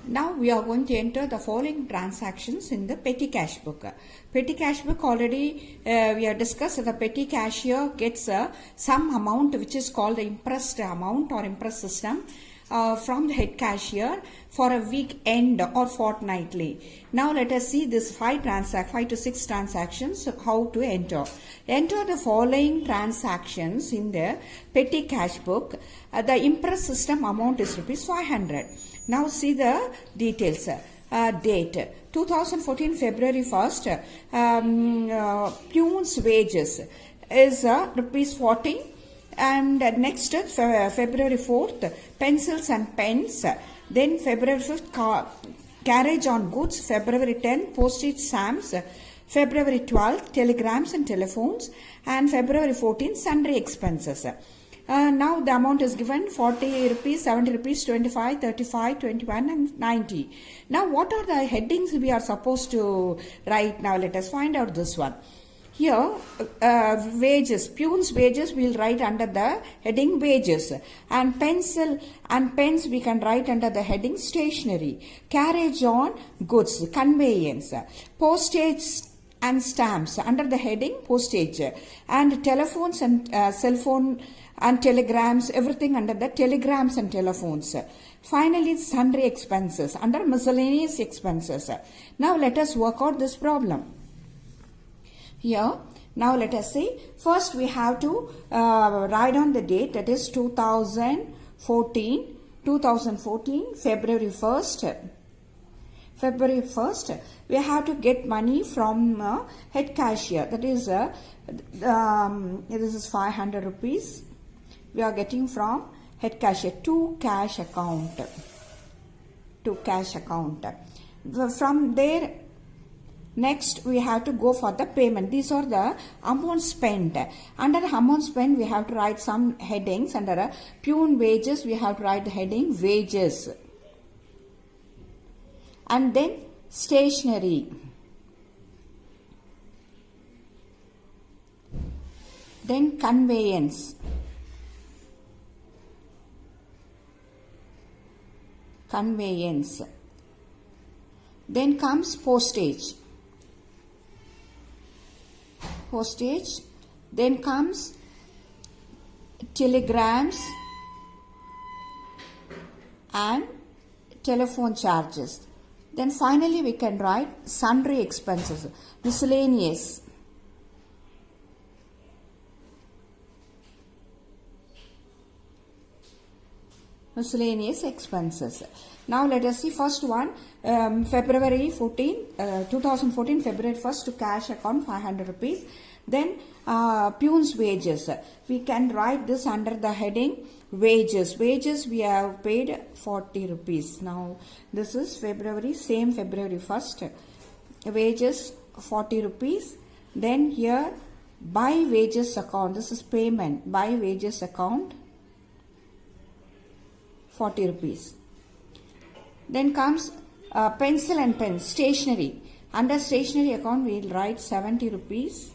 Now we are going to enter the following transactions in the petty cash book. Petty cash book already we have discussed that the petty cashier gets some amount which is called the impressed amount or impressed system from the head cashier for a week end or fortnightly. Now let us see this 5 to 6 transactions, how to enter. Enter the following transactions in the petty cash book. The impressed system amount is rupees 500. Now see the details. Date 2014 February 1st. Pune's wages is rupees 40. And next February 4th, pencils and pens. Then February 5th, carriage on goods. February 10th, postage stamps. February 12th, telegrams and telephones. And February 14th, sundry expenses. Now the amount is given 40 rupees, 70 rupees, 25, 35, 21 and 90. Now what are the headings we are supposed to write? Now let us find out this one. Here, wages, Pune's wages we will write under the heading wages, and pencil and pens we can write under the heading stationery. Carriage on goods, conveyance. Postage and stamps under the heading postage, and telephones and cell phone and telegrams, everything under the telegrams and telephones. Finally, sundry expenses under miscellaneous expenses. Now let us work out this problem. Here, now let us see, first we have to write on the date, that is 2014, February 1st. February 1st, we have to get money from head cashier, that is, this is 500 rupees. We are getting from head cashier to cash account. From there, next, we have to go for the payment. These are the amount spent. Under the amount spent, we have to write some headings. Under Pune wages, we have to write the heading wages. And then stationery. Then conveyance. Then comes postage. Then comes telegrams and telephone charges. Then finally we can write sundry expenses, miscellaneous. Miscellaneous expenses. Now let us see first one, February 2014 February 1st to cash account 500 rupees. Then Pune's wages. We can write this under the heading wages. Wages we have paid 40 rupees. Now this is February 1st. Wages 40 rupees. Then here by wages account. This is payment. By wages account 40 rupees. Then comes pencil and pen, stationery. Under stationery account, we will write 70 rupees.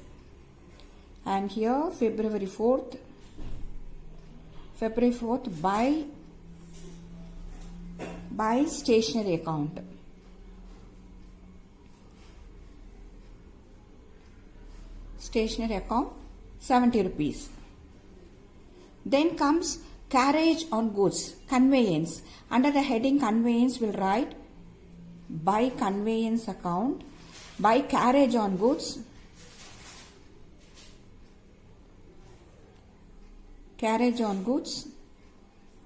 And here, February 4th, by stationery account. Stationery account, 70 rupees. Then comes carriage on goods, conveyance. Under the heading conveyance, we'll write by conveyance account, by carriage on goods,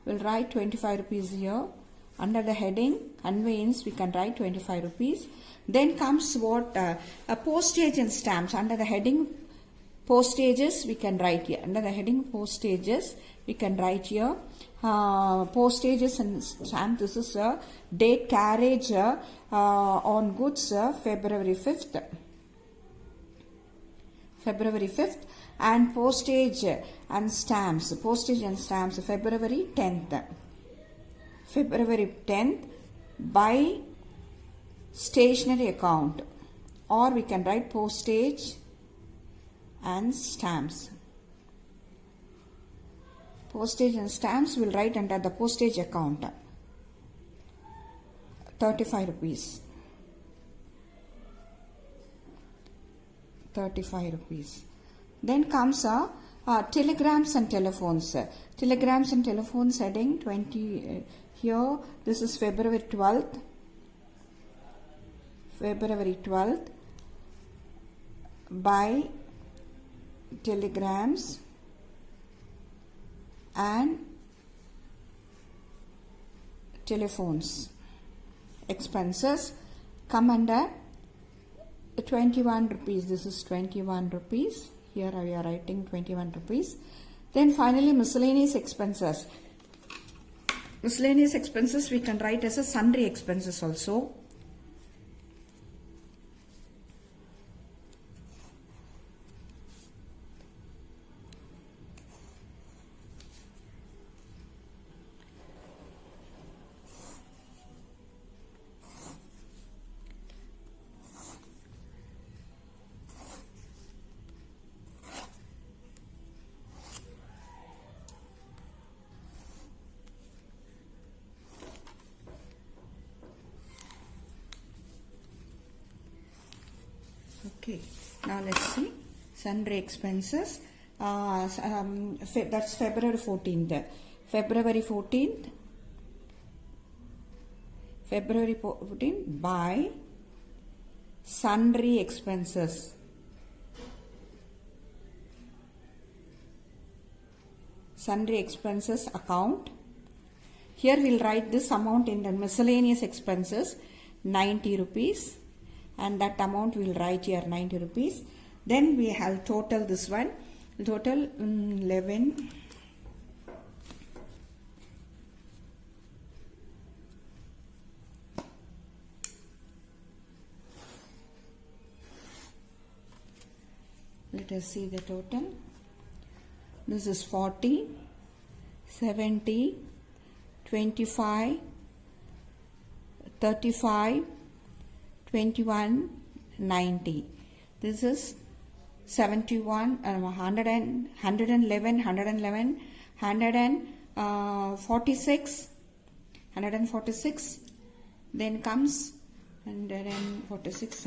we'll write 25 rupees here. Under the heading conveyance, we can write 25 rupees. Then comes what? Postage and stamps. Under the heading postages, we can write here. Under the heading postages, we can write here postages and stamp. This is a date carriage on goods February 5th. And postage and stamps. February 10th by stationery account, or we can write postage and stamps. Postage and stamps will write under the postage account. 35 rupees. 35 rupees. Then comes telegrams and telephones. Telegrams and telephones heading 20 here. This is February 12th. February 12th. By telegrams and telephones. Expenses come under 21 rupees. This is 21 rupees. Here we are writing 21 rupees. Then finally miscellaneous expenses. Miscellaneous expenses we can write as a sundry expenses also. Okay, now let's see sundry expenses. That's February 14th. February 14th. February 14th by sundry expenses. Sundry expenses account. Here we'll write this amount in the miscellaneous expenses 90 rupees. And that amount we'll write here 90 rupees. Then we have total this one. Total 11. Let us see the total. This is 40, 70, 25, 35, 21, 90. This is 71, 111, 146, 146. Then comes 146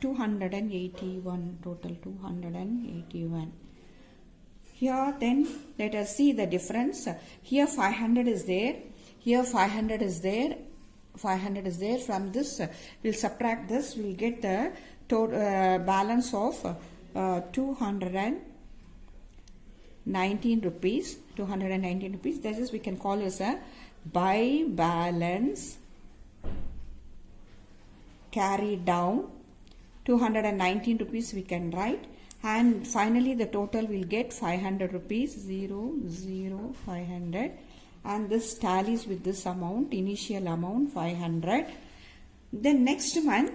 281 total 281. Here then let us see the difference. Here 500 is there. Here 500 is there. 500 is there. From this we'll subtract this, we'll get the total balance of 219 rupees. 219 rupees. This is we can call as a by balance carried down. 219 rupees we can write, and finally the total will get 500 rupees. 500. And this tallies with this amount, initial amount 500. Then next month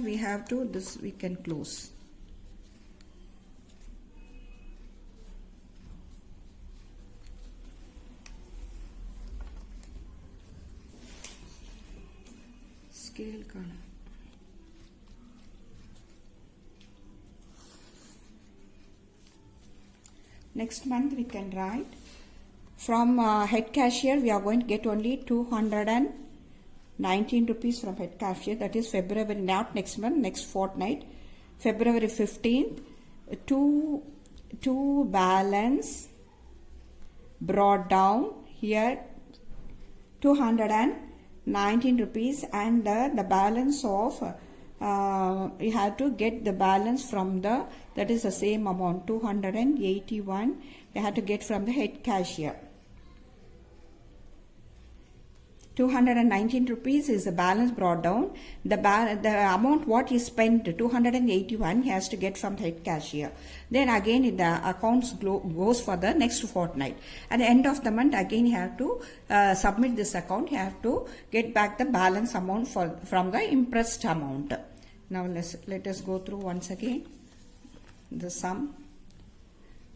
we have to, this we can close. Scale color. Next month we can write from head cashier we are going to get only 219 rupees from head cashier. That is February, not next month, next fortnight. February 15th to balance brought down here 219 rupees, and the balance of you have to get the balance from the, that is the same amount 281 we have to get from the head cashier. 219 rupees is the balance brought down. The amount what he spent 281 he has to get from the head cashier. Then again the accounts goes for the next fortnight. At the end of the month again you have to submit this account. You have to get back the balance amount from the impressed amount. Now let us go through once again the sum.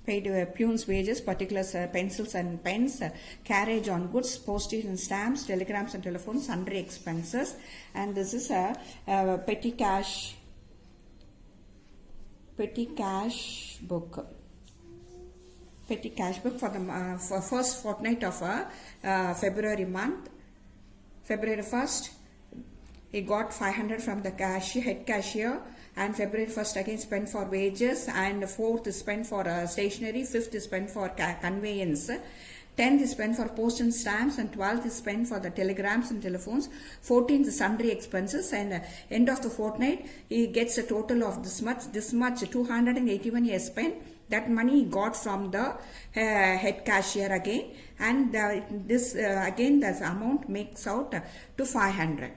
Paid peons wages, particulars, pencils and pens, carriage on goods, postage and stamps, telegrams and telephones, sundry expenses, and this is a petty cash book. petty cash book for the for first fortnight of February month. February 1st, he got 500 from the head cashier, and February 1st again spent for wages, and 4th is spent for stationery, 5th is spent for conveyance, 10th is spent for post and stamps, and 12th is spent for the telegrams and telephones, 14th is sundry expenses, and end of the fortnight he gets a total of this much 281 he has spent. That money he got from the head cashier again, and this again the amount makes out to 500.